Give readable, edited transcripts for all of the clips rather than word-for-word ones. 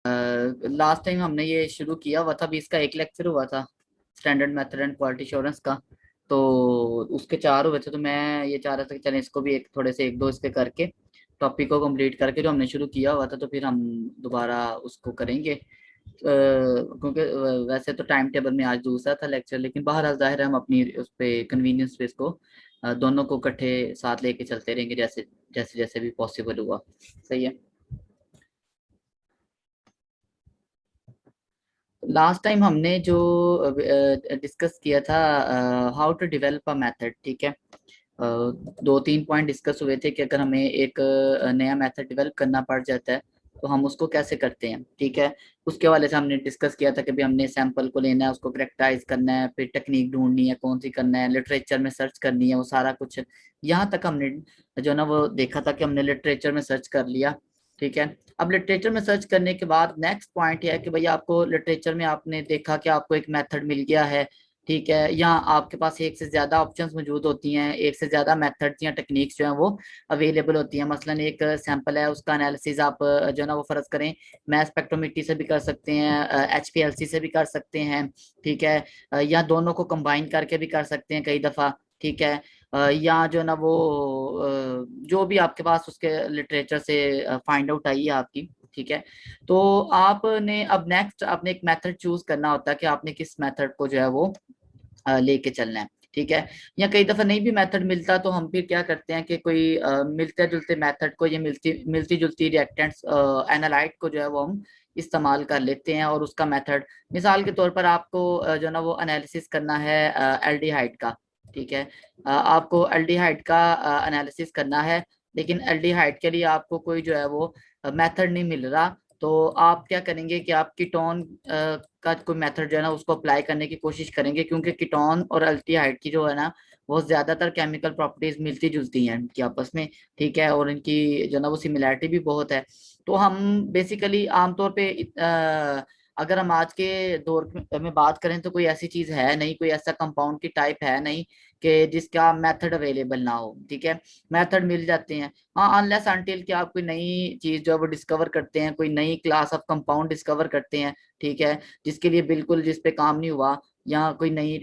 Last time हमने ये शुरू किया हुआ था, अभी इसका एक लेक्चर हुआ था standard method and quality assurance का। तो उसके चार हुए थे, तो मैं ये चाह रहा था कि चलें इसको भी एक थोड़े से एक दो इसके करके टॉपिक को कंप्लीट करके जो हमने शुरू किया हुआ था, तो फिर हम दोबारा उसको करेंगे। क्योंकि वैसे तो टाइम टेबल में आज दूसरा था लेक्चर, लेकिन बहरहाल जाहिर है हम अपनी उस पे कन्वीनियंस पे इसको दोनों को इकट्ठे साथ लेके चलते रहेंगे, जैसे जैसे जैसे भी पॉसिबल हुआ। सही है। लास्ट टाइम हमने जो डिस्कस किया था, how to develop a method, ठीक है। दो तीन पॉइंट डिस्कस हुए थे कि अगर हमें एक नया मेथड डेवलप करना पड़ जाता है तो हम उसको कैसे करते हैं, ठीक है। उसके वाले से हमने डिस्कस किया था कि भी हमने सैंपल को लेना है, उसको करेक्टाइज करना है, फिर टेक्निक ढूंढनी है कौन सी करना है, लिटरेचर में सर्च करनी है, वो सारा कुछ यहाँ तक हमने जो ना वो देखा था कि हमने लिटरेचर में सर्च कर लिया, ठीक है। अब लिटरेचर में सर्च करने के बाद नेक्स्ट पॉइंट ये है कि भैया आपको लिटरेचर में आपने देखा कि आपको एक मेथड मिल गया है, ठीक है। या आपके पास एक से ज्यादा ऑप्शंस मौजूद होती हैं, एक से ज्यादा मेथड्स या टेक्निक्स जो हैं वो अवेलेबल होती हैं। मसलन एक सैंपल है, उसका एनालिसिस आप जो है ना वो फर्ज करें मैस स्पेक्ट्रोमेट्री से भी कर सकते हैं, एचपीएलसी से भी कर सकते हैं, ठीक है। या दोनों को कंबाइन करके भी कर सकते हैं कई दफा, ठीक है। या जो है ना वो जो भी आपके पास उसके लिटरेचर से फाइंड आउट आई है आपकी, ठीक है। तो आपने अब नेक्स्ट आपने एक मेथड चूज करना होता है कि आपने किस मेथड को जो है वो लेके चलना है, ठीक है। या कई दफा नहीं भी मेथड मिलता तो हम फिर क्या करते हैं कि कोई मिलते जुलते मेथड को, या मिलती मिलती जुलती रिएक्टेंट्स एनालाइट को जो है वो हम इस्तेमाल कर लेते हैं और उसका मेथड, मिसाल के तौर पर आपको जो है ना वो एनालिसिस करना है एल्डिहाइड का, ठीक है। आपको एल्डिहाइड का एनालिसिस करना है, लेकिन एल्डिहाइड के लिए आपको कोई जो है वो मेथड नहीं मिल रहा। तो आप क्या करेंगे कि आप कीटोन का कोई मेथड जो है ना उसको अप्लाई करने की कोशिश करेंगे, क्योंकि कीटोन और अल्टीहाइड की जो है ना वो ज्यादातर केमिकल प्रॉपर्टीज मिलती जुलती हैं इनकी आपस में, ठीक है। और इनकी जो है ना वो सिमिलैरिटी भी बहुत है। तो हम बेसिकली आमतौर पे अगर हम आज के दौर में बात करें तो कोई ऐसी चीज है नहीं, कोई ऐसा कंपाउंड की टाइप है नहीं कि जिसका मेथड अवेलेबल ना हो, ठीक है। मेथड मिल जाते हैं, हाँ, अनलेस अनटिल कि आप कोई नई चीज जो है वो डिस्कवर करते हैं, कोई नई क्लास ऑफ कंपाउंड डिस्कवर करते हैं, ठीक है, जिसके लिए बिल्कुल जिस पे काम नहीं हुआ, या कोई नई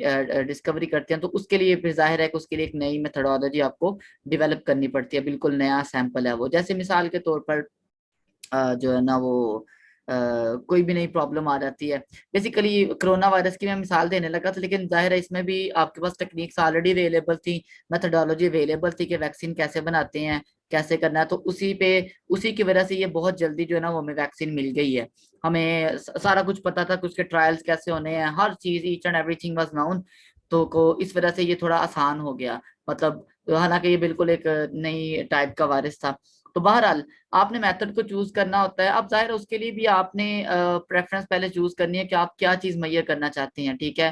डिस्कवरी करते हैं, तो उसके लिए फिर जाहिर है कि उसके लिए एक नई मेथडोलॉजी आपको डेवलप करनी पड़ती है, बिल्कुल नया सैंपल है वो। जैसे मिसाल के तौर पर जो है ना वो कोई भी नई प्रॉब्लम आ जाती है, बेसिकली कोरोना वायरस की मैं मिसाल देने लगा था, लेकिन जाहिर है इसमें भी आपके पास टेक्निक्स ऑलरेडी अवेलेबल थी, मेथडोलॉजी अवेलेबल थी कि वैक्सीन कैसे बनाते हैं, कैसे करना है। तो उसी की वजह से ये बहुत जल्दी जो है ना वो हमें वैक्सीन मिल गई है। हमें सारा कुछ पता था कि उसके ट्रायल्स कैसे होने हैं, हर चीज each and everything was noun. तो को इस वजह से ये थोड़ा आसान हो गया, मतलब हालांकि ये बिल्कुल एक नई टाइप का वायरस था। तो बहरहाल आपने मेथड को चूज करना होता है। अब जाहिर है उसके लिए भी आपने प्रेफरेंस पहले चूज करनी है कि आप क्या चीज मैयर करना चाहते हैं, ठीक है।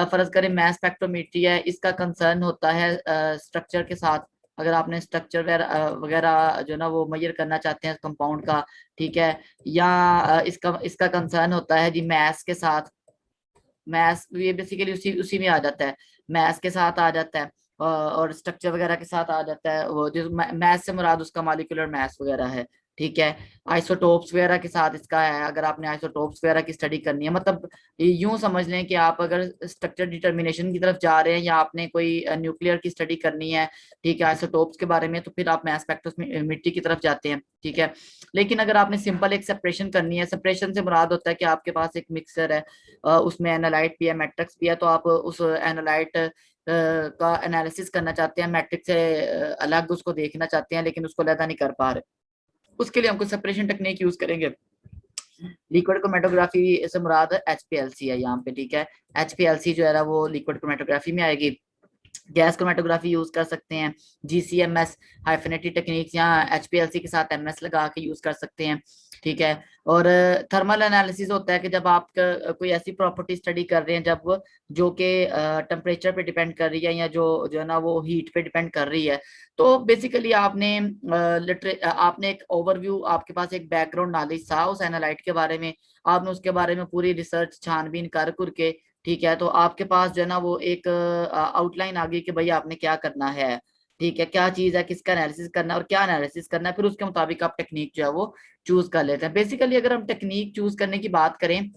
फर्ज करें मैस स्पेक्ट्रोमेट्री है, इसका कंसर्न होता है स्ट्रक्चर के साथ। अगर आपने स्ट्रक्चर वगैरह वगैरह जो ना वो मैयर करना चाहते हैं कंपाउंड का, ठीक है। या इसका इसका कंसर्न होता है जी मैथ के साथ, मैथ्स ये बेसिकली उसी उसी में आ जाता है, मैथ्स के साथ आ जाता है, और स्ट्रक्चर वगैरह के साथ आ जाता है। वो जो मैथ्स से मुराद उसका मॉलिक्यूलर मैथ्स वगैरह है, ठीक है। आइसोटोप्स वगैरह के साथ इसका है, अगर आपने आइसोटोप्स वगैरह की स्टडी करनी है, मतलब यूं समझ लें कि आप अगर स्ट्रक्चर डिटर्मिनेशन की तरफ जा रहे हैं या आपने कोई न्यूक्लियर की स्टडी करनी है, ठीक है, आइसोटोप्स के बारे में, तो फिर आप मैथ स्पेक्ट्रोमेट्री की तरफ जाते हैं, ठीक है। लेकिन अगर आपने सिंपल एक सेपरेशन करनी है, सेपरेशन से मुराद होता है कि आपके पास एक मिक्सर है, उसमें एनालाइट भी है मैट्रिक्स भी है, तो आप उस एनालाइट का एनालिसिस करना चाहते हैं, मैट्रिक्स से अलग उसको देखना चाहते हैं, लेकिन उसको अलग नहीं कर पा रहे, उसके लिए हम कुछ सेपरेशन टेक्निक यूज करेंगे। लिक्विड क्रोमेटोग्राफी से मुराद एचपीएलसी है यहाँ पे, ठीक है। एचपीएलसी जो है ना वो लिक्विड क्रोमेटोग्राफी में आएगी। गैस क्रोमेटोग्राफी यूज कर सकते हैं, जीसीएमएस हाइफिनिटी टेक्निक्स, या एचपीएलसी के साथ एमएस लगा के यूज कर सकते हैं, ठीक है। और थर्मल एनालिसिस होता है कि जब आप कोई ऐसी प्रॉपर्टी स्टडी कर रहे हैं जब जो कि टेम्परेचर पे डिपेंड कर रही है, या जो जो है ना वो हीट पे डिपेंड कर रही है। तो बेसिकली आपने एक ओवरव्यू, आपके पास एक बैकग्राउंड नॉलेज था उस एनालाइट के बारे में, आपने उसके बारे में पूरी रिसर्च छानबीन कर करके, ठीक है, तो आपके पास जो है ना वो एक आउटलाइन आ गई कि भाई आपने क्या करना है। ठीक है, क्या चीज है, किसका एनालिसिस करना है और क्या एनालिसिस करना है, फिर उसके मुताबिक आप टेक्निक जो है वो चूज कर लेते हैं। बेसिकली अगर हम टेक्निक चूज करने की बात करें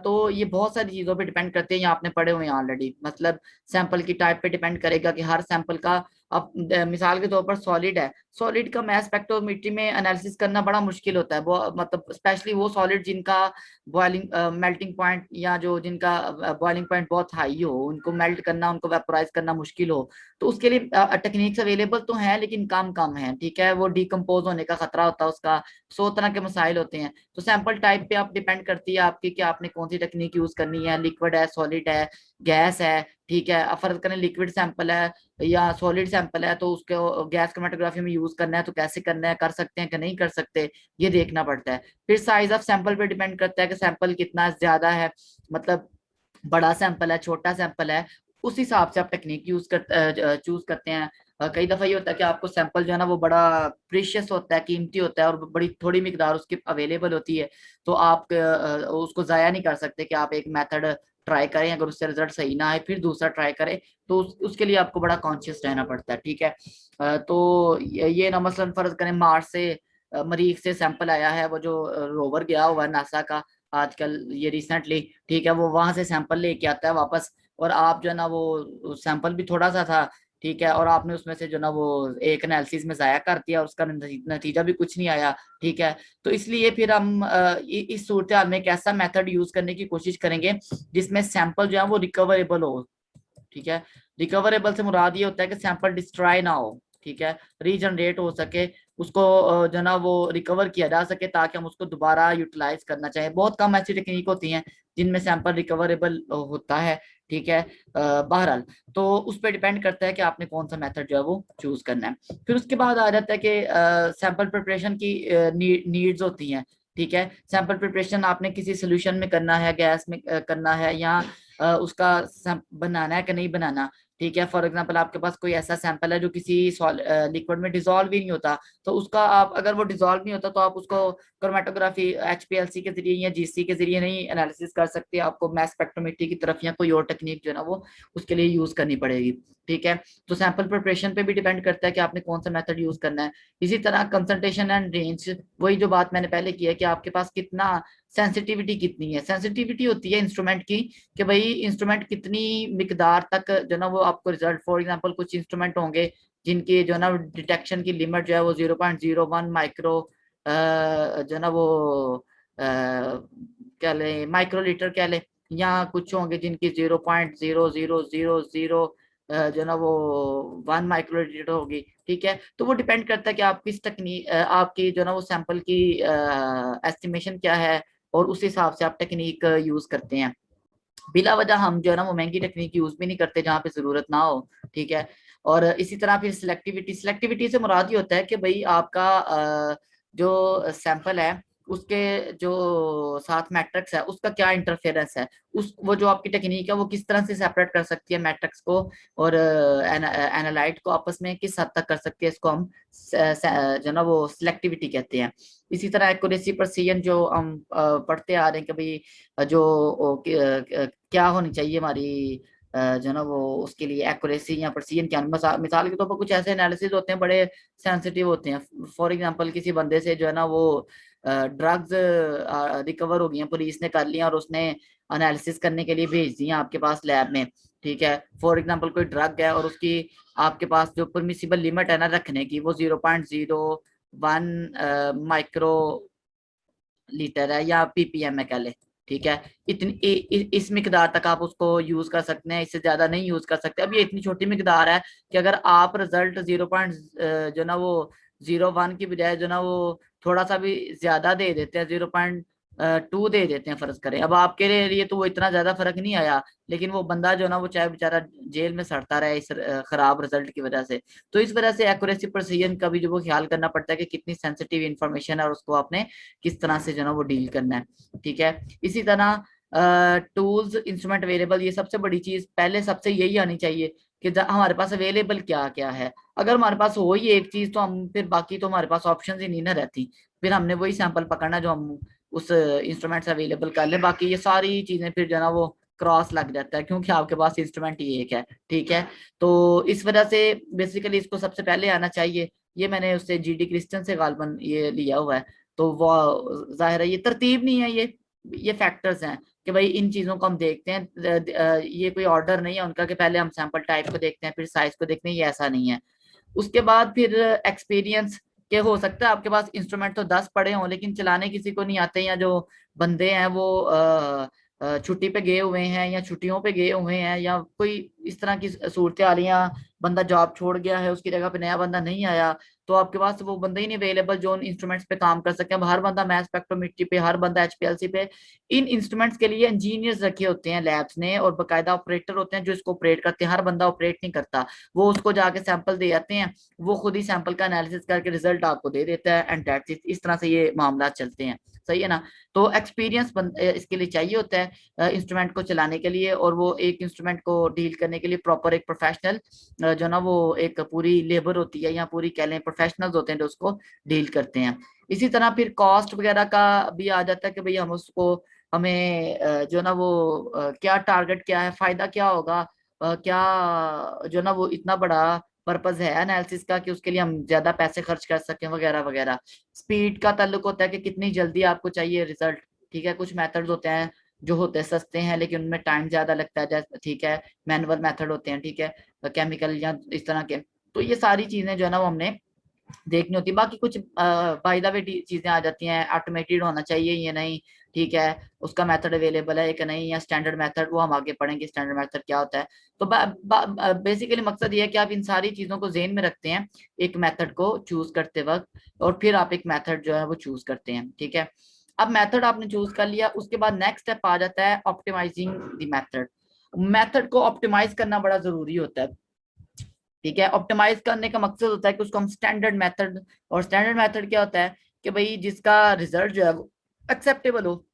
तो ये बहुत सारी चीजों पे डिपेंड करते हैं, ये आपने पढ़े हुए हैं ऑलरेडी। मतलब सैंपल की टाइप पे डिपेंड करेगा कि हर सैंपल का, अब मिसाल के तौर पर सॉलिड है, सॉलिड का मास स्पेक्ट्रोमेट्री में एनालिसिस करना बड़ा मुश्किल होता है। वो मतलब स्पेशली वो सॉलिड जिनका बॉइलिंग मेल्टिंग पॉइंट, या जो जिनका बॉइलिंग पॉइंट बहुत हाई हो, उनको मेल्ट करना, उनको वेपोराइज करना मुश्किल हो, तो उसके लिए टेक्निक्स अवेलेबल तो हैं लेकिन कम कम है। ठीक है, वो डिकम्पोज होने का खतरा होता है उसका, 100 तरह के मसाइल होते हैं। तो सैंपल टाइप पे आप डिपेंड करती है आपकी कि आपने कौन सी टेक्निक यूज करनी है, लिक्विड है, सॉलिड है, गैस है। ठीक है, अब फर्ज करें लिक्विड सैंपल है या सॉलिड सैंपल है, तो उसको गैस क्रोमेटोग्राफी में यूज करना है तो कैसे करना है, कर सकते हैं कि नहीं कर सकते, ये देखना पड़ता है। फिर साइज ऑफ सैंपल पे डिपेंड करता है कि सैंपल कितना ज्यादा है, मतलब बड़ा सैंपल है, छोटा सैंपल है, उस हिसाब से आप टेक्निक चूज करते हैं। कई दफा ये होता है कि आपको सैंपल जो है ना वो बड़ा प्रीशियस होता है, कीमती होता है, और बड़ी थोड़ी मिकदार उसकी अवेलेबल होती है, तो आप उसको जाया नहीं कर सकते कि आप एक मेथड ट्राई करें, अगर उससे रिजल्ट सही ना आए फिर दूसरा ट्राई करें, तो उसके लिए आपको बड़ा कॉन्शियस रहना पड़ता है। ठीक है, तो ये ना मसलन फर्ज करें मार्स से, मरीख से सैंपल आया है, वो जो रोवर गया हुआ है नासा का आजकल, ये रिसेंटली, ठीक है, वो वहां से सैंपल लेके आता है वापस, और आप जो है ना वो सैंपल भी थोड़ा सा था, ठीक है, और आपने उसमें से जो ना वो एक एनालिसिस में जाया कर दिया और उसका नतीजा भी कुछ नहीं आया। ठीक है, तो इसलिए फिर हम इस सूरत हाल में एक ऐसा मेथड यूज करने की कोशिश करेंगे जिसमें सैंपल जो है वो रिकवरेबल हो। ठीक है, रिकवरेबल से मुराद ये होता है कि सैंपल डिस्ट्रॉय ना हो, ठीक है, रीजनरेट हो सके, उसको जो ना वो रिकवर किया जा सके ताकि हम उसको दोबारा यूटिलाइज करना चाहें। बहुत कम ऐसी टेक्निक होती हैं जिनमें सैंपल रिकवरेबल होता है। ठीक है, बहरहाल तो उस पर डिपेंड करता है कि आपने कौन सा मेथड जो है वो चूज करना है। फिर उसके बाद आ जाता है कि सैंपल प्रिपरेशन की नीड्स होती हैं। ठीक है, सैंपल प्रिपरेशन आपने किसी सोल्यूशन में करना है, गैस में करना है, या उसका बनाना है कि नहीं बनाना। ठीक है, फॉर एग्जांपल आपके पास कोई ऐसा सैंपल है जो किसी लिक्विड में डिसॉल्व ही नहीं होता, तो उसका आप, अगर वो डिसॉल्व नहीं होता तो आप उसको क्रोमेटोग्राफी एचपीएलसी के जरिए या जीसी के जरिए नहीं एनालिसिस कर सकते, आपको मास स्पेक्ट्रोमेट्री की तरफ या कोई और टेक्निक जो है ना वो उसके लिए यूज करनी पड़ेगी। ठीक है, तो सैंपल प्रिपरेशन पे भी डिपेंड करता है कि आपने कौन सा मेथड यूज करना है। इसी तरह कंसंट्रेशन एंड रेंज, वही जो बात मैंने पहले की है कि आपके पास कितना सेंसिटिविटी कितनी है, सेंसिटिविटी होती है इंस्ट्रूमेंट की, कि भाई इंस्ट्रूमेंट कितनी मिकदार तक जो ना वो आपको रिजल्ट, फॉर एग्जांपल कुछ इंस्ट्रूमेंट होंगे जिनकी जो ना डिटेक्शन की लिमिट जो है वो 0.01 माइक्रो जो ना वो क्या ले, माइक्रोलीटर क्या ले, या कुछ होंगे जिनकी 0.0000 जो ना वो 1 माइक्रोलीटर होगी। ठीक है, तो वो डिपेंड करता है कि आप किस टेक्निक, आपकी जो ना वो सैंपल की एस्टिमेशन क्या है, और उस हिसाब से आप टेक्निक यूज करते हैं। बिला वजह हम जो है ना वो महंगी टेक्निक यूज भी नहीं करते जहाँ पे जरूरत ना हो। ठीक है, और इसी तरह फिर सिलेक्टिविटी, सिलेक्टिविटी से मुराद ये होता है कि भाई आपका जो सैंपल है उसके जो साथ मैट्रिक्स है उसका क्या इंटरफेरेंस है, उस वो जो आपकी टेक्निक है वो किस तरह से सेपरेट कर सकती है मैट्रिक्स को और एनालाइट को आपस में किस हद तक कर सकती है, इसको हम जो ना वो सिलेक्टिविटी कहते हैं। इसी तरह एक्यूरेसी प्रिसिजन जो हम पढ़ते आ रहे हैं कि भाई जो क्या होनी चाहिए हमारी जो ना वो उसके लिए एक्यूरेसी या प्रिसीजन क्या, मिसाल के तौर पर कुछ ऐसे एनालिसिस होते हैं बड़े सेंसिटिव होते हैं। फॉर एग्जांपल किसी बंदे से जो है ना वो ड्रग्स रिकवर हो गई हैं, पुलिस ने कर लिया और उसने एनालिसिस करने के लिए भेज दिया आपके पास लैब में। ठीक है, फॉर एग्जांपल कोई ड्रग है और उसकी आपके पास जो परमिसिबल लिमिट है ना रखने की वो 0.01 माइक्रो लीटर है या पीपीएम में कह ले। ठीक है, इतनी इस मिकदार तक आप उसको यूज कर सकते हैं, इससे ज्यादा नहीं यूज कर सकते। अब ये इतनी छोटी मिकदार है कि अगर आप रिजल्ट 0. जो ना वो 0.1 की बजाय जो ना वो थोड़ा सा भी ज्यादा दे देते हैं, 0.2 दे देते हैं फर्ज करें, अब आपके लिए तो वो इतना ज्यादा फर्क नहीं आया, लेकिन वो बंदा जो ना वो चाहे बेचारा जेल में सड़ता रहे इस खराब रिजल्ट की वजह से। तो इस वजह से एक्यूरेसी प्रिसिजन का भी जो वो ख्याल करना पड़ता है कि कितनी सेंसिटिव इंफॉर्मेशन है और उसको आपने किस तरह से जो ना वो डील करना है। ठीक है, इसी तरह टूल्स इंस्ट्रूमेंट अवेलेबल, ये सबसे बड़ी चीज पहले सबसे यही आनी चाहिए कि हमारे पास अवेलेबल क्या क्या है। अगर हमारे पास हो ही एक चीज तो हम फिर बाकी तो हमारे पास ऑप्शन ही नहीं ना रहती, फिर हमने वही सैंपल पकड़ना जो हम उस इंस्ट्रूमेंट से अवेलेबल कर ले, बाकी ये सारी चीजें फिर जो है ना वो क्रॉस लग जाता है क्योंकि आपके पास इंस्ट्रूमेंट ही एक है, ठीक है। तो इस वजह से बेसिकली इसको सबसे पहले आना चाहिए। ये मैंने उससे जीडी क्रिस्टन से गालबन ये लिया हुआ है। तो वो जाहिर है ये तरतीब नहीं है, ये फैक्टर्स हैं कि भाई इन चीजों को हम देखते हैं। ये कोई ऑर्डर नहीं है उनका कि पहले हम सैंपल टाइप को देखते हैं फिर साइज को देखते हैं, ये ऐसा नहीं है। उसके बाद फिर एक्सपीरियंस के हो सकता है आपके पास इंस्ट्रूमेंट तो 10 पड़े हों लेकिन चलाने किसी को नहीं आते, या जो बंदे हैं वो छुट्टी पे गए हुए हैं या छुट्टियों पे गए हुए हैं या कोई इस तरह की सूरत हाल, या बंदा जॉब छोड़ गया है उसकी जगह पे नया बंदा नहीं आया, तो आपके पास वो बंदा ही नहीं अवेलेबल जो उन इंस्ट्रूमेंट्स पे काम कर सके। अब हर बंदा मैथ स्पेक्ट्रोमेट्री पे, हर बंदा एचपीएलसी पे, इन इंस्ट्रूमेंट्स के लिए इंजीनियर्स रखे होते हैं लैब्स ने और बाकायदा ऑपरेटर होते हैं जो इसको ऑपरेट करते हैं। हर बंदा ऑपरेट नहीं करता, वो उसको जाके सैंपल दे जाते हैं, वो खुद ही सैंपल का एनालिसिस करके रिजल्ट आपको दे देता है एंड दैट्स इट। इस तरह से ये मामला चलते हैं, सही है ना। तो एक्सपीरियंस इसके लिए चाहिए होता है इंस्ट्रूमेंट को चलाने के लिए, और वो एक इंस्ट्रूमेंट को डील करने के लिए प्रॉपर एक प्रोफेशनल जो ना वो एक पूरी लेबर होती है या पूरी कह लें प्रोफेशनल्स होते हैं जो उसको डील करते हैं। इसी तरह फिर कॉस्ट वगैरह का भी आ जाता है कि भाई हम उसको, हमें जो ना वो क्या टारगेट क्या है, फायदा क्या होगा, क्या जो ना वो इतना बड़ा पर्पज है एनालिसिस का कि उसके लिए हम ज्यादा पैसे खर्च कर सकें वगैरह वगैरह। स्पीड का ताल्लुक होता है कि कितनी जल्दी आपको चाहिए रिजल्ट, ठीक है। कुछ मेथड्स होते हैं जो होते हैं सस्ते हैं लेकिन उनमें टाइम ज्यादा लगता है, जैसे ठीक है मैनुअल मेथड होते हैं, ठीक है, केमिकल या इस तरह के। तो ये सारी चीजें जो है ना वो हमने देखनी होती है। बाकी कुछ बाय द वे चीजें आ जाती हैं, ऑटोमेटेड होना चाहिए ये नहीं, ठीक है, उसका मेथड अवेलेबल है कि नहीं, या स्टैंडर्ड मेथड, वो हम आगे पढ़ेंगे स्टैंडर्ड मेथड क्या होता है। तो बेसिकली मकसद ये है कि आप इन सारी चीजों को जेहन में रखते हैं एक मेथड को चूज करते वक्त, और फिर आप एक मेथड जो है वो चूज करते हैं, ठीक है। अब मेथड आपने चूज कर लिया, उसके बाद नेक्स्ट स्टेप आ जाता है ऑप्टिमाइजिंग द मेथड। मेथड को ऑप्टिमाइज करना बड़ा जरूरी होता है, ठीक है। ऑप्टिमाइज करने का मकसद होता है कि उसको हम स्टैंडर्ड मेथड, और स्टैंडर्ड मेथड क्या होता है कि भाई जिसका रिजल्ट जो है वो एक्सेप्टेबल हो।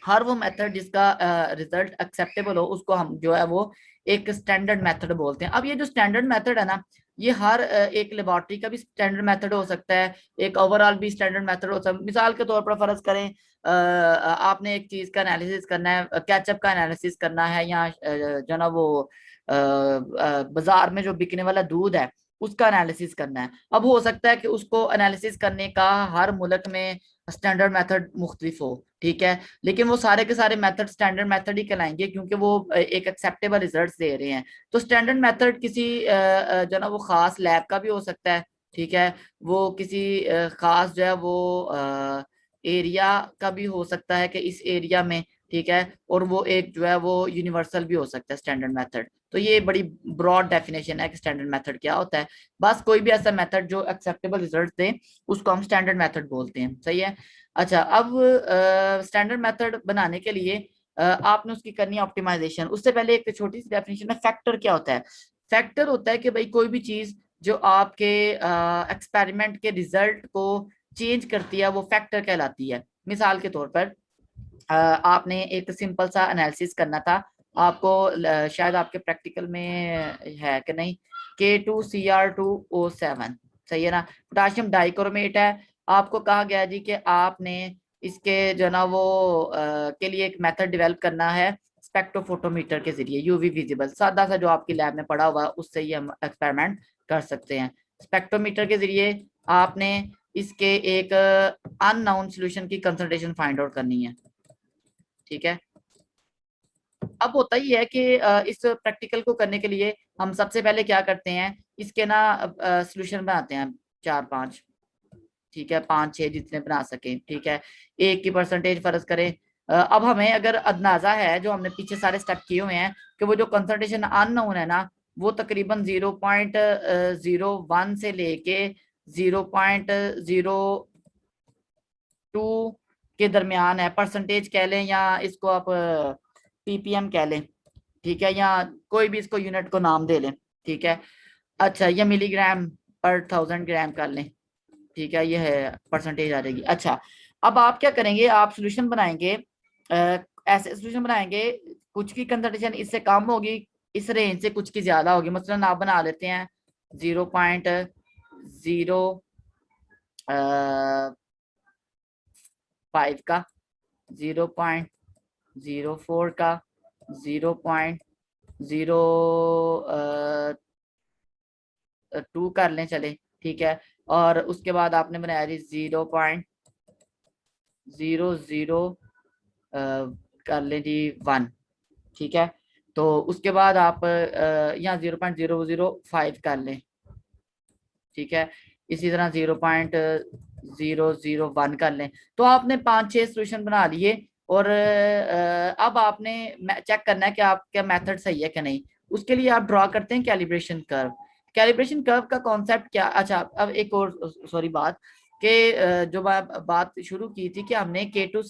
हर वो मेथड जिसका रिजल्ट एक्सेप्टेबल हो उसको हम जो है वो एक स्टैंडर्ड मेथड बोलते हैं। अब ये जो स्टैंडर्ड मेथड है ना, ये हर एक लेबोरेटरी का भी स्टैंडर्ड मेथड हो सकता है, एक ओवरऑल भी स्टैंडर्ड मेथड हो सकता है। मिसाल के तौर पर फर्ज करें आपने एक चीज का एनालिसिस करना है, केचप का एनालिसिस करना है, या जो ना वो बाजार में जो बिकने वाला दूध है उसका एनालिसिस करना है। अब हो सकता है कि उसको एनालिसिस करने का हर मुल्क में स्टैंडर्ड मेथड मुख्तलिफ हो, ठीक है, लेकिन वो सारे के सारे मेथड स्टैंडर्ड मेथड ही कहलाएंगे क्योंकि वो एक एक्सेप्टेबल रिजल्ट दे रहे हैं। तो स्टैंडर्ड मेथड किसी जो ना वो खास लैब का भी हो सकता है, ठीक है, वो किसी खास जो है वो एरिया का भी हो सकता है कि इस एरिया में, ठीक है, और वो एक जो है वो यूनिवर्सल भी हो सकता है स्टैंडर्ड मेथड। तो ये बड़ी ब्रॉड डेफिनेशन है कि स्टैंडर्ड मेथड क्या होता है। बस कोई भी ऐसा मेथड जो एक्सेप्टेबल रिजल्ट दे उसको हम स्टैंडर्ड मेथड बोलते हैं, सही है। अच्छा, अब स्टैंडर्ड मेथड बनाने के लिए आपने उसकी करनी है ऑप्टिमाइजेशन। उससे पहले एक छोटी सी डेफिनेशन है, फैक्टर क्या होता है। फैक्टर होता है कि भाई कोई भी चीज जो आपके एक्सपेरिमेंट के रिजल्ट को चेंज करती है वो फैक्टर कहलाती है। मिसाल के तौर पर आपने एक सिंपल सा एनालिसिस करना था, आपको शायद आपके प्रैक्टिकल में है कि नहीं, K2Cr2O7, सही है ना, पोटाशियम डाइक्रोमेट है। आपको कहा गया जी कि आपने इसके जो ना वो के लिए एक मेथड डेवलप करना है स्पेक्ट्रोफोटोमीटर के जरिए, यूवी विजिबल, सादा सा जो आपकी लैब में पड़ा हुआ उससे ही हम एक्सपेरिमेंट कर सकते हैं। स्पेक्ट्रोमीटर के जरिए आपने इसके एक अननोन सॉल्यूशन की कंसंट्रेशन फाइंड आउट करनी है, ठीक है। अब होता ही है कि इस प्रैक्टिकल को करने के लिए हम सबसे पहले क्या करते हैं, इसके ना सॉल्यूशन बनाते हैं चार पांच, ठीक है, पांच छह जितने बना सके, ठीक है। एक की परसेंटेज फर्ज करें, अब हमें अगर अंदाजा है जो हमने पीछे सारे स्टेप किए हुए हैं कि वो जो कंसंट्रेशन अननोन है ना वो तकरीबन 0.01 से लेके 0.02 के दरमियान है, परसेंटेज कह लें या इसको आप पीपीएम कह लें, ठीक है, या कोई भी इसको यूनिट को नाम दे लें, ठीक है। अच्छा, ये मिलीग्राम पर 1000 ग्राम कर लें, ठीक है, ये है परसेंटेज आ जाएगी। अच्छा, अब आप क्या करेंगे, आप सोल्यूशन बनाएंगे, ऐसे सोल्यूशन बनाएंगे कुछ की कंसंट्रेशन इससे कम होगी, इस रेंज से कुछ की ज्यादा होगी। मसलन आप बना लेते हैं 0.05 का, 0.04 का, 0.02 कर लें, चले ठीक है। और उसके बाद आपने बनाया जी 0.00 कर लें जी 1, ठीक है। तो उसके बाद आप यहाँ 0.005 कर लें, ठीक है। इसी तरह 0.001 कर लें। तो आपने 5-6 सोल्यूशन बना लिए, और अब आपने चेक करना है कि आपका मेथड सही है कि नहीं। उसके लिए आप ड्रॉ करते हैं कैलिब्रेशन कर्व। कैलिब्रेशन कर्व का कॉन्सेप्ट क्या, अच्छा अब एक और सॉरी बात कि जो बात शुरू की थी कि हमने K2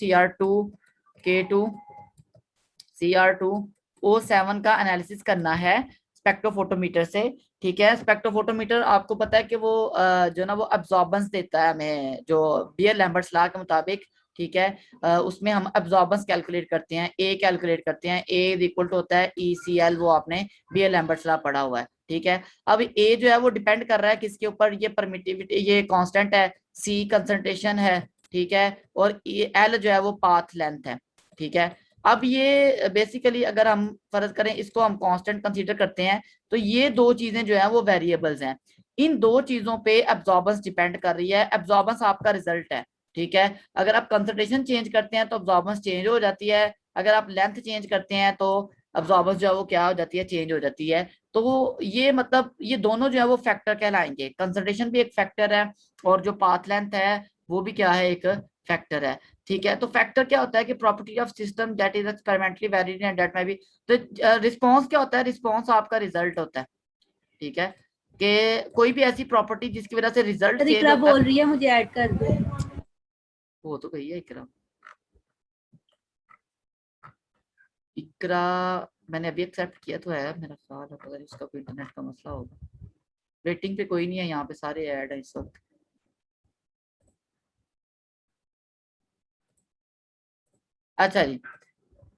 CR2 का एनालिसिस करना है स्पेक्ट्रोफोटोमीटर से, ठीक है। स्पेक्ट्रोफोटोमीटर आपको पता है कि वो जो ना वो अब्जॉर्बेंस देता है हमें, जो बियर लैम्बर्ट्स लॉ के मुताबिक, ठीक है। उसमें हम अब्जॉर्बेंस कैलकुलेट करते हैं, ए कैलकुलेट करते हैं, ए इक्वल टू होता है ECL, वो आपने बियर लैम्बर्ट्स लॉ पढ़ा हुआ है, ठीक है। अब ए जो है वो डिपेंड कर रहा है किसके ऊपर, ये परमिटिविटी, ये कांस्टेंट है, सी कंसंट्रेशन है, ठीक है, और एल जो है वो पाथ लेंथ है, ठीक है। अब ये बेसिकली अगर हम फर्ज करें इसको हम कांस्टेंट कंसीडर करते हैं, तो ये दो चीजें जो है वो वेरिएबल्स हैं। इन दो चीजों पे एब्जॉर्बेंस डिपेंड कर रही है, एब्जॉर्बेंस आपका रिजल्ट है, ठीक है। अगर आप कंसंट्रेशन चेंज करते हैं तो एब्जॉर्बेंस चेंज हो जाती है, अगर आप लेंथ चेंज करते हैं तो एब्जॉर्बेंस जो है वो क्या हो जाती है, चेंज हो जाती है। तो ये मतलब ये दोनों जो है वो फैक्टर कहलाएंगे, कंसंट्रेशन भी एक फैक्टर है, और जो पाथ लेंथ है वो भी क्या है, एक फैक्टर है, ठीक है। तो फैक्टर क्या होता है कि property of system that is experimentally varied and that में भी, तो रिस्पांस क्या होता है, रिस्पांस आपका रिजल्ट होता है, ठीक है। कि कोई भी ऐसी प्रॉपर्टी जिसकी वजह से रिजल्ट चेंज इकरा होता है। बोल रही है मुझे ऐड कर दो। वो तो कही है इकरा। इकरा मैंने अभी एक्सेप्ट किया तो है, मेरा ख्याल है, पता नहीं उसका कोई इंटरनेट का मसला होगा। रेटिंग पे कोई नहीं है, यहाँ पे सारे ऐड है इस वक्त। अच्छा जी,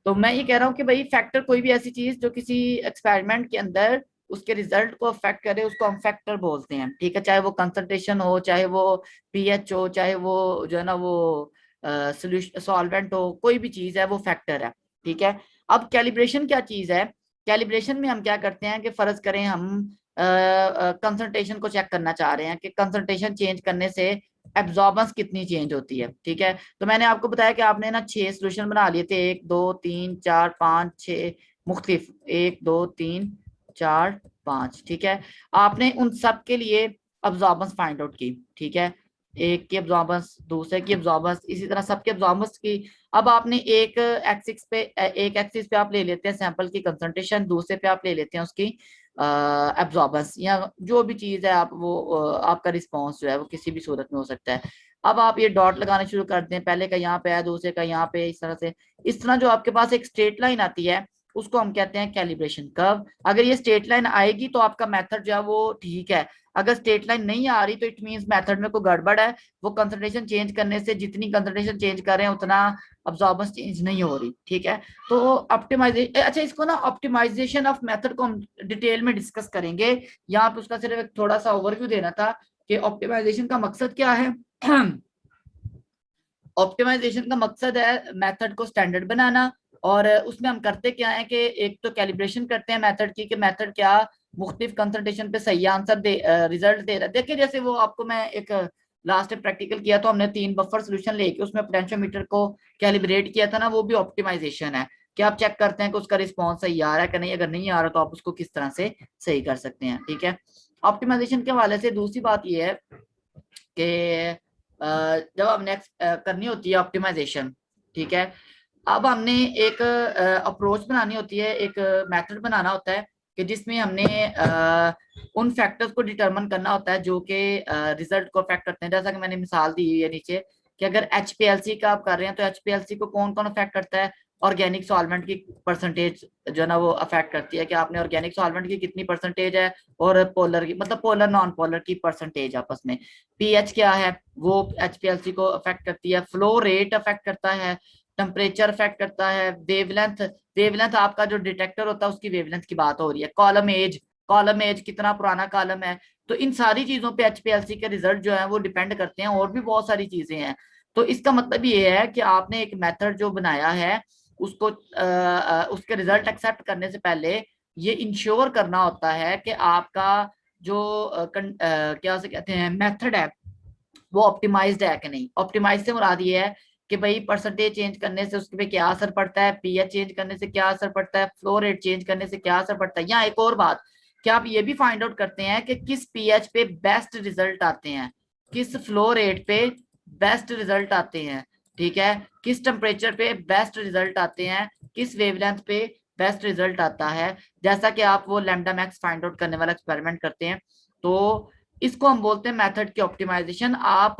तो मैं ये कह रहा हूँ कि भाई फैक्टर कोई भी ऐसी चीज जो किसी एक्सपेरिमेंट के अंदर उसके रिजल्ट को अफेक्ट करे, उसको हम फैक्टर बोलते हैं, ठीक है। चाहे वो कंसंट्रेशन हो, चाहे वो पीएच हो, चाहे वो जो है ना वो सोल्यूशन सॉल्वेंट हो, कोई भी चीज है वो फैक्टर है, ठीक है। अब कैलिब्रेशन क्या चीज है, कैलिब्रेशन में हम क्या करते हैं कि फर्ज करें हम कंसंट्रेशन को चेक करना चाह रहे हैं कि कंसंट्रेशन चेंज करने से एब्जॉर्बेंस कितनी चेंज होती है, ठीक है। तो मैंने आपको बताया कि आपने ना 6 सोल्यूशन बना लिए थे, 1 2 3 4 5 6 मुख्तलिफ, 1 2 3 4 5, ठीक है। आपने उन सब के लिए अब्जॉर्बेंस फाइंड आउट की, ठीक है। एक की अब्जॉर्बेंस, दूसरे की अब्जॉर्बेंस, इसी तरह सबके अब्जॉर्बेंस की। अब आपने एक एक्सिस पे आप ले लेते हैं सैंपल की कंसंट्रेशन, दूसरे पे आप ले लेते हैं उसकी एब्जॉर्बेंस, या जो भी चीज है आप वो आपका रिस्पॉन्स जो है वो किसी भी सूरत में हो सकता है। अब आप ये डॉट लगाने शुरू कर दें, पहले का यहाँ पे है, दूसरे का यहाँ पे, इस तरह से। इस तरह जो आपके पास एक स्ट्रेट लाइन आती है उसको हम कहते हैं कैलिब्रेशन कर्व। अगर ये स्ट्रेट लाइन आएगी तो आपका मेथड जो है वो ठीक है, अगर स्ट्रेट लाइन नहीं आ रही तो इट मींस मेथड में कोई गड़बड़ है, वो कंसंट्रेशन चेंज करने से जितनी कंसंट्रेशन चेंज कर रहे हैं उतना अब्जॉर्बेंस चेंज नहीं हो रही, ठीक है। तो ऑप्टिमाइजेशन, अच्छा इसको ना ऑप्टिमाइजेशन ऑफ मेथड को हम डिटेल में डिस्कस करेंगे। यहाँ पे उसका सिर्फ एक थोड़ा सा ओवरव्यू देना था कि ऑप्टिमाइजेशन का मकसद क्या है। ऑप्टिमाइजेशन का मकसद है मेथड को स्टैंडर्ड बनाना, और उसमें हम करते क्या है कि एक तो कैलिब्रेशन करते हैं मेथड की, कि मेथड क्या मुख्तलिफ कंसंट्रेशन पे सही आंसर दे, रिजल्ट दे रहा है। देखिए जैसे वो आपको मैं एक लास्ट प्रैक्टिकल किया तो हमने 3 बफर सोल्यूशन लेके उसमें पोटेंशियोमीटर को कैलिब्रेट किया था ना, वो भी ऑप्टिमाइजेशन है कि आप चेक करते हैं कि उसका रिस्पॉन्स सही आ रहा है कि नहीं, अगर नहीं आ रहा तो आप उसको किस तरह से सही कर सकते हैं, ठीक है। ऑप्टिमाइजेशन के हवाले से दूसरी बात यह है कि जब हमने करनी होती है ऑप्टिमाइजेशन, ठीक है, अब हमने एक अप्रोच बनानी होती है, एक मेथड बनाना होता है कि जिसमें हमने उन फैक्टर्स को डिटरमिन करना होता है जो कि रिजल्ट को अफेक्ट करते हैं। जैसा कि मैंने मिसाल दी हुई है नीचे कि अगर HPLC का आप कर रहे हैं तो HPLC को कौन कौन अफेक्ट करता है, ऑर्गेनिक सॉल्वेंट की परसेंटेज जो है ना वो अफेक्ट करती है कि आपने ऑर्गेनिक सॉल्वेंट की कितनी परसेंटेज है, और पोलर की, मतलब पोलर नॉन पोलर की परसेंटेज आपस में। पीएच क्या है वो HPLC को अफेक्ट करती है, फ्लो रेट अफेक्ट करता है, टेम्परेचर अफेक्ट करता है, वेवलेंथ, वेवलेंथ आपका जो डिटेक्टर होता है उसकी वेवलेंथ की बात हो रही है, कॉलम एज कितना पुराना कॉलम है। तो इन सारी चीजों पे HPLC के रिजल्ट जो है वो डिपेंड करते हैं, और भी बहुत सारी चीजें हैं। तो इसका मतलब ये है कि आपने एक मेथड जो बनाया है उसको उसके रिजल्ट एक्सेप्ट करने से पहले ये इंश्योर करना होता है कि आपका जो क्या से कहते हैं मेथड है वो ऑप्टिमाइज्ड है कि नहीं। ऑप्टिमाइज से मुराद ये है कि भाई परसेंटेज चेंज करने से उसके पे क्या असर पड़ता है, पीएच चेंज करने से क्या असर पड़ता है, फ्लो रेट चेंज करने से क्या असर पड़ता है। यहाँ एक और बात कि आप ये भी फाइंड आउट करते हैं कि किस पीएच पे बेस्ट रिजल्ट आते हैं, किस फ्लो रेट पे बेस्ट रिजल्ट आते हैं, ठीक है, किस टेम्परेचर पे बेस्ट रिजल्ट आते हैं, किस वेवलेंथ पे बेस्ट रिजल्ट आता है। जैसा कि आप वो लैम्डा मैक्स फाइंड आउट करने वाला एक्सपेरिमेंट करते हैं, तो इसको हम बोलते हैं मेथड की ऑप्टिमाइजेशन। आप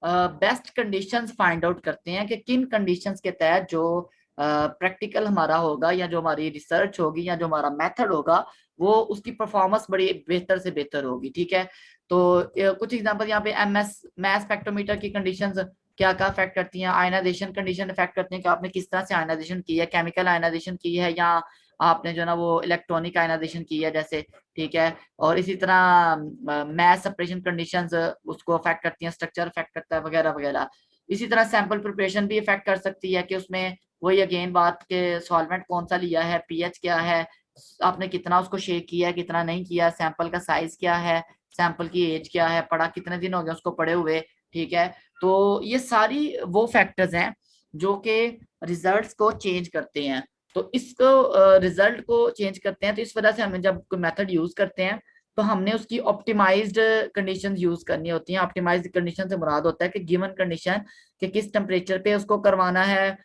बेस्ट कंडीशंस फाइंड आउट करते हैं कि किन कंडीशंस के तहत जो प्रैक्टिकल हमारा होगा या जो हमारी रिसर्च होगी या जो हमारा मेथड होगा वो उसकी परफॉर्मेंस बड़ी बेहतर से बेहतर होगी, ठीक है। तो कुछ एग्जांपल यहाँ पे एमएस मैस स्पेक्ट्रोमीटर की कंडीशंस क्या क्या अफेक्ट करती हैं, आयनाइजेशन कंडीशन अफेक्ट करती हैं कि आपने किस तरह से आयनाइजेशन की है, केमिकल आयनाइजेशन की है या आपने जो ना वो इलेक्ट्रॉनिक आयनाइजेशन की है जैसे, ठीक है। और इसी तरह मैथ सेपरेशन कंडीशंस उसको अफेक्ट करती हैं, स्ट्रक्चर अफेक्ट करता है वगैरह वगैरह। इसी तरह सैंपल प्रिपरेशन भी अफेक्ट कर सकती है कि उसमें वही अगेन बात के सॉल्वेंट कौन सा लिया है, पीएच क्या है, आपने कितना उसको शेक किया है कितना नहीं किया, सैंपल का साइज क्या है, सैंपल की एज क्या है, पड़ा कितने दिन हो गए उसको पड़े हुए, ठीक है। तो ये सारी वो फैक्टर्स हैं जो कि रिजल्ट्स को चेंज करते हैं। तो इसको रिजल्ट को चेंज करते हैं, तो इस वजह से हमें जब कोई मेथड यूज करते हैं तो हमने उसकी ऑप्टिमाइज्ड कंडीशंस यूज करनी होती हैं। ऑप्टिमाइज्ड कंडीशन से मुराद होता है कि गिवन कंडीशन कि किस टेम्परेचर पे उसको करवाना है,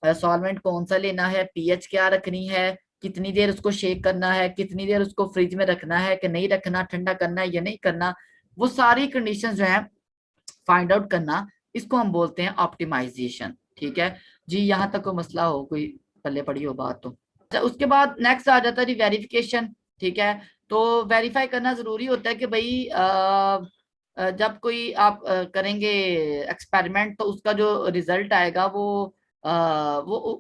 सॉल्वेंट कौन सा लेना है, पीएच क्या रखनी है, कितनी देर उसको शेक करना है, कितनी देर उसको फ्रिज में रखना है कि नहीं रखना, ठंडा करना है या नहीं करना, वो सारी कंडीशन जो है फाइंड आउट करना, इसको हम बोलते हैं ऑप्टिमाइजेशन, ठीक है जी। यहाँ तक कोई मसला हो, कोई पल्ले पड़ी हो बात तो। अच्छा, उसके बाद नेक्स्ट आ जाता है जी वेरिफिकेशन, ठीक है। तो वेरीफाई करना जरूरी होता है कि भाई जब कोई आप करेंगे एक्सपेरिमेंट तो उसका जो रिजल्ट आएगा वो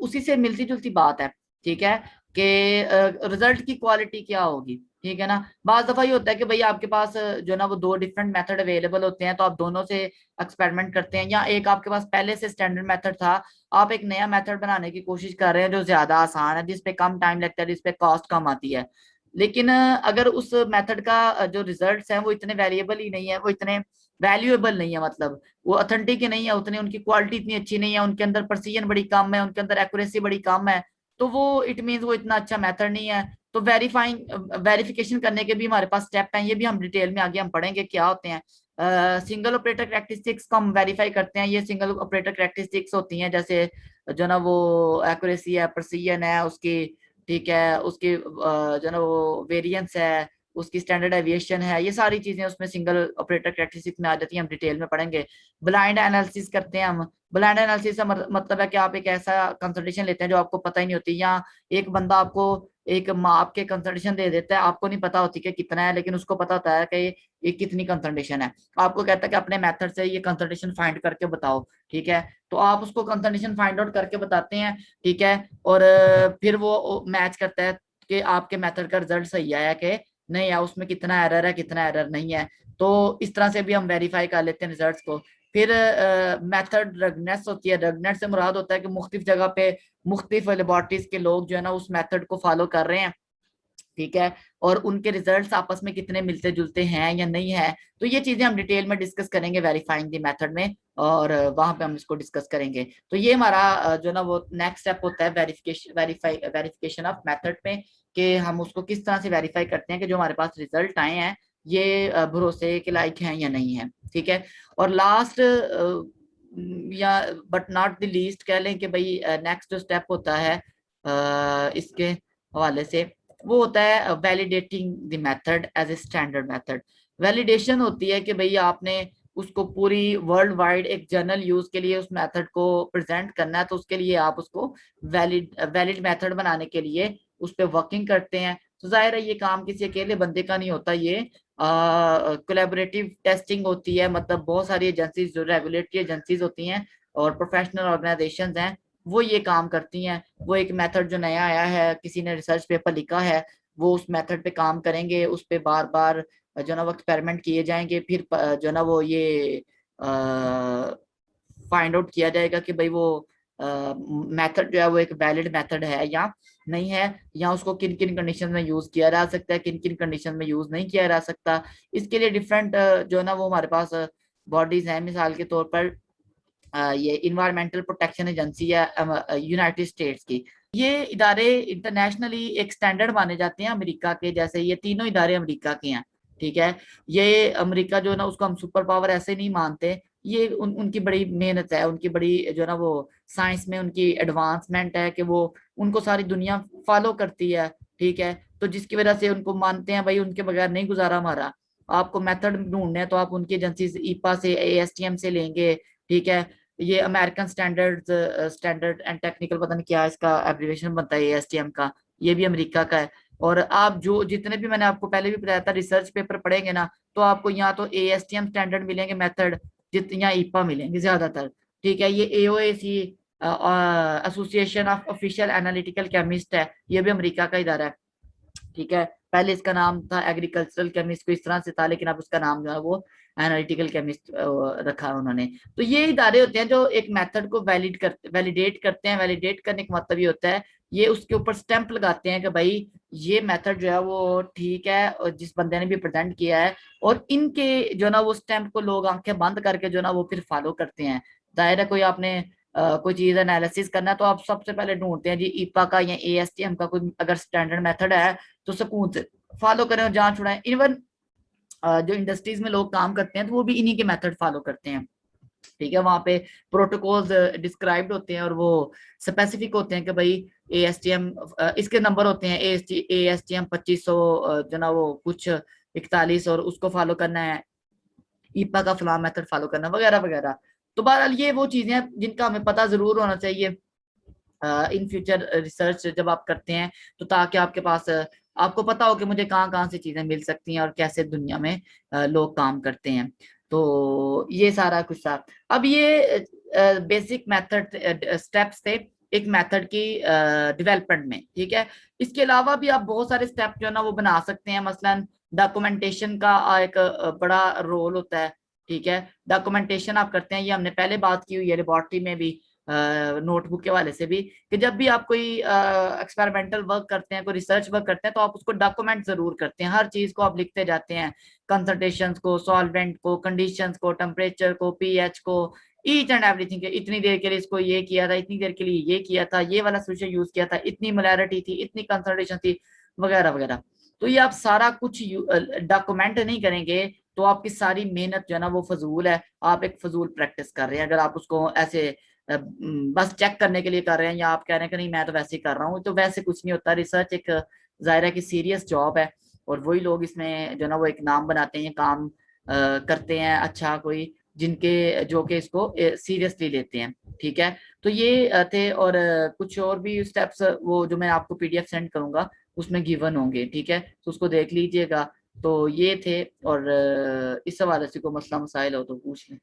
उसी से मिलती जुलती बात है, ठीक है, कि रिजल्ट की क्वालिटी क्या होगी, ठीक है ना। बाज दफा ये होता है कि भाई आपके पास जो ना वो दो डिफरेंट मेथड अवेलेबल होते हैं, तो आप दोनों से एक्सपेरिमेंट करते हैं, या एक आपके पास पहले से स्टैंडर्ड मेथड था, आप एक नया मेथड बनाने की कोशिश कर रहे हैं जो ज्यादा आसान है, जिसपे कम टाइम लगता है, जिसपे कॉस्ट कम आती है। लेकिन अगर उस मेथड का जो रिजल्ट्स हैं वो इतने वेरिएबल ही नहीं है, वो इतने वैल्यूएबल नहीं है, मतलब वो ऑथेंटिक नहीं है, उतनी उनकी क्वालिटी इतनी अच्छी नहीं है, उनके अंदर प्रिसीजन बड़ी कम है, उनके अंदर एक्यूरेसी बड़ी कम है, तो वो इट मीन्स वो इतना अच्छा मेथड नहीं है। तो वेरिफिकेशन करने के भी हमारे पास स्टेप हैं, ये भी हम डिटेल में आगे हम पढ़ेंगे क्या होते हैं। सिंगल ऑपरेटर करेक्टरिस्टिक्स को हम वेरीफाई करते हैं। ये सिंगल ऑपरेटर करेक्टरिस्टिक्स होती हैं जैसे जो ना वो एक्यूरेसी है, प्रिसीजन है उसकी, ठीक है, उसकी जो ना वो वेरिएंस है, उसकी स्टैंडर्ड एविएशन है, ये सारी चीजें उसमें सिंगल ऑपरेटर करेक्टरिस्टिक्स में आ जाती हैं, हम डिटेल में पढ़ेंगे। ब्लाइंड एनालिसिस करते हैं हम। ब्लाइंड एनालिसिस का मतलब है कि आप एक ऐसा कंसल्टेशन लेते हैं जो आपको पता ही नहीं होती, या एक बंदा आपको एक माप के कंसल्टेशन दे देता है, आपको नहीं पता होती कि कितना है, लेकिन उसको पता होता है कि ये कितनी कंसल्टेशन है। आपको कहता है कि अपने मेथड से ये कंसल्टेशन फाइंड करके बताओ, ठीक है। तो आप उसको कंसल्टेशन फाइंड आउट करके बताते हैं, ठीक है। और फिर वो मैच करता है कि आपके मेथड का रिजल्ट सही आया कि नहीं है, उसमें कितना एरर है कितना एरर नहीं है। तो इस तरह से भी हम वेरीफाई कर लेते हैं रिजल्ट्स को। फिर मेथड रगनेस होती है। रगनेस से मुराद होता है कि मुख्तलिफ जगह पे मुख्तलिफ लेबोरेटरीज के लोग जो है ना उस मेथड को फॉलो कर रहे हैं, ठीक है, और उनके रिजल्ट्स आपस में कितने मिलते जुलते हैं या नहीं है। तो ये चीजें हम डिटेल में डिस्कस करेंगे वेरीफाइंग द मेथड में, और वहां पे हम इसको डिस्कस करेंगे। तो ये हमारा जो ना वो नेक्स्ट स्टेप होता है वेरिफिकेशन ऑफ मेथड में, कि हम उसको किस तरह से वेरीफाई करते हैं कि जो हमारे पास रिजल्ट आए हैं ये भरोसे के लायक हैं या नहीं है, ठीक है। और लास्ट या बट नॉट द लीस्ट कह लें कि भाई नेक्स्ट जो स्टेप होता है इसके हवाले से, वो होता है validating the method as a standard method. Validation होती है कि भाई आपने उसको पूरी वर्ल्ड वाइड एक जनरल यूज के लिए उस मेथड को प्रेजेंट करना है, तो उसके लिए आप उसको वैलिड मेथड बनाने के लिए उस पर वर्किंग करते हैं। तो जाहिर है ये काम किसी अकेले बंदे का नहीं होता, ये कोलैबोरेटिव टेस्टिंग होती है, मतलब बहुत सारी एजेंसीज जो रेगुलेटरी एजेंसीज होती हैं और प्रोफेशनल ऑर्गेनाइजेशंस हैं वो ये काम करती हैं। वो एक मेथड जो नया आया है, किसी ने रिसर्च पेपर लिखा है, वो उस मेथड पे काम करेंगे, उस पे बार बार जो ना वो एक्सपेरिमेंट किए जाएंगे, फिर जो ना वो ये फाइंड आउट किया जाएगा कि भाई वो मेथड जो है वो एक वैलिड मेथड है या नहीं है, या उसको किन किन कंडीशन में यूज किया जा सकता है, किन किन कंडीशन में यूज नहीं किया जा सकता। इसके लिए डिफरेंट जो है ना वो हमारे पास बॉडीज हैं। मिसाल के तौर पर ये इन्वायरमेंटल प्रोटेक्शन एजेंसी है यूनाइटेड स्टेट्स की। ये इदारे इंटरनेशनली एक स्टैंडर्ड माने जाते हैं अमेरिका के, जैसे ये तीनों इदारे अमेरिका के हैं, ठीक है। ये अमेरिका जो है ना उसको हम सुपर पावर ऐसे नहीं मानते, ये उनकी बड़ी मेहनत है, उनकी बड़ी जो है ना वो साइंस में उनकी एडवांसमेंट है कि वो उनको सारी दुनिया फॉलो करती है, ठीक है। तो जिसकी वजह से उनको मानते हैं भाई उनके बगैर नहीं गुजारा हमारा। आपको मेथड ढूंढने हैं तो आप उनकी एजेंसी से ईपा से एएसटीएम से लेंगे, ठीक है। ये अमेरिकन स्टैंडर्ड एंड टेक्निकल, पता नहीं क्या इसका एब्रिविएशन बनता है एएसटीएम का, ये भी अमेरिका का है। और आप जो जितने भी मैंने आपको पहले भी बताया था रिसर्च पेपर पढ़ेंगे ना, तो आपको यहाँ तो एएसटीएम स्टैंडर्ड मिलेंगे मेथड, जितने यहाँ ईपा मिलेंगे ज्यादातर, ठीक है। ये AOAC association of official analytical chemist है, ये भी अमेरिका का इदारा है, ठीक है। पहले इसका नाम था एग्रीकल्चरल केमिस्ट, को इस तरह से था, लेकिन अब उसका नाम जो है वो एनालिटिकल केमिस्ट रखा है उन्होंने। तो ये इदारे होते हैं जो एक मेथड को वैलिडेट करते हैं। वैलिडेट करने का मतलब ये होता है, ये उसके ऊपर स्टैंप लगाते हैं कि भाई ये मेथड जो है वो ठीक है, और जिस बंदे ने भी प्रेजेंट किया है, और इनके जो ना वो स्टैंप को लोग आंखें बंद करके जो ना वो फिर फॉलो करते हैं। जाहिर है कोई आपने कोई चीज एनालिसिस करना है तो आप सबसे पहले ढूंढते हैं जी ईपा का या एएसटीएम का कोई अगर स्टैंडर्ड मेथड है तो सुकून से फॉलो करें और जांच छुड़ाएं। इवन जो इंडस्ट्रीज में लोग काम करते हैं तो वो भी इन्हीं के मेथड फॉलो करते हैं, ठीक है। वहां पे प्रोटोकॉल्स डिस्क्राइब्ड होते हैं और वो स्पेसिफिक होते हैं कि भाई एएसटीएम, इसके नंबर होते हैं एएसटीएम 2500 जो ना वो कुछ 41, और उसको फॉलो करना है, ईपा का फलां मेथड फॉलो करना, वगैरह वगैरह। तो बहरहाल ये वो चीजें हैं जिनका हमें पता जरूर होना चाहिए इन फ्यूचर रिसर्च जब आप करते हैं, तो ताकि आपके पास आपको पता हो कि मुझे कहाँ कहाँ से चीजें मिल सकती हैं और कैसे दुनिया में लोग काम करते हैं। तो ये सारा कुछ था। अब ये बेसिक मेथड स्टेप्स थे एक मेथड की डेवलपमेंट में, ठीक है। इसके अलावा भी आप बहुत सारे स्टेप जो है ना वो बना सकते हैं। मसलन डॉक्यूमेंटेशन का एक बड़ा रोल होता है, ठीक है। डॉक्यूमेंटेशन आप करते हैं, ये हमने पहले बात की हुई है लेबोरेटरी में भी, नोटबुक के वाले से भी, कि जब भी आप कोई एक्सपेरिमेंटल वर्क करते हैं, कोई रिसर्च वर्क करते हैं, तो आप उसको डॉक्यूमेंट जरूर करते हैं। हर चीज को आप लिखते जाते हैं, कंसंट्रेशंस को, सॉल्वेंट को, कंडीशंस को, टेम्परेचर को, पीएच को, ईच एंड एवरीथिंग। इतनी देर के लिए इसको ये किया था, इतनी देर के लिए ये किया था, ये वाला सोल्यूशन यूज किया था, इतनी मोलैरिटी थी, इतनी कंसंट्रेशन थी, वगैरह वगैरह। तो ये आप सारा कुछ डॉक्यूमेंट नहीं करेंगे तो आपकी सारी मेहनत जो है ना वो फजूल है। आप एक फजूल प्रैक्टिस कर रहे हैं अगर आप उसको ऐसे बस चेक करने के लिए कर रहे हैं, या आप कह रहे हैं कि नहीं मैं तो वैसे ही कर रहा हूँ, तो वैसे कुछ नहीं होता। रिसर्च एक जाहिर है कि सीरियस जॉब है, और वही लोग इसमें जो ना वो एक नाम बनाते हैं, काम करते हैं अच्छा कोई, जिनके जो कि इसको सीरियसली लेते हैं, ठीक है। तो ये थे, और कुछ और भी स्टेप्स वो जो मैं आपको पीडीएफ सेंड करूंगा उसमें गिवन होंगे, ठीक है। तो उसको देख लीजिएगा। तो ये थे, और इस हवाले से कोई मसला मसाइल हो तो पूछ लें।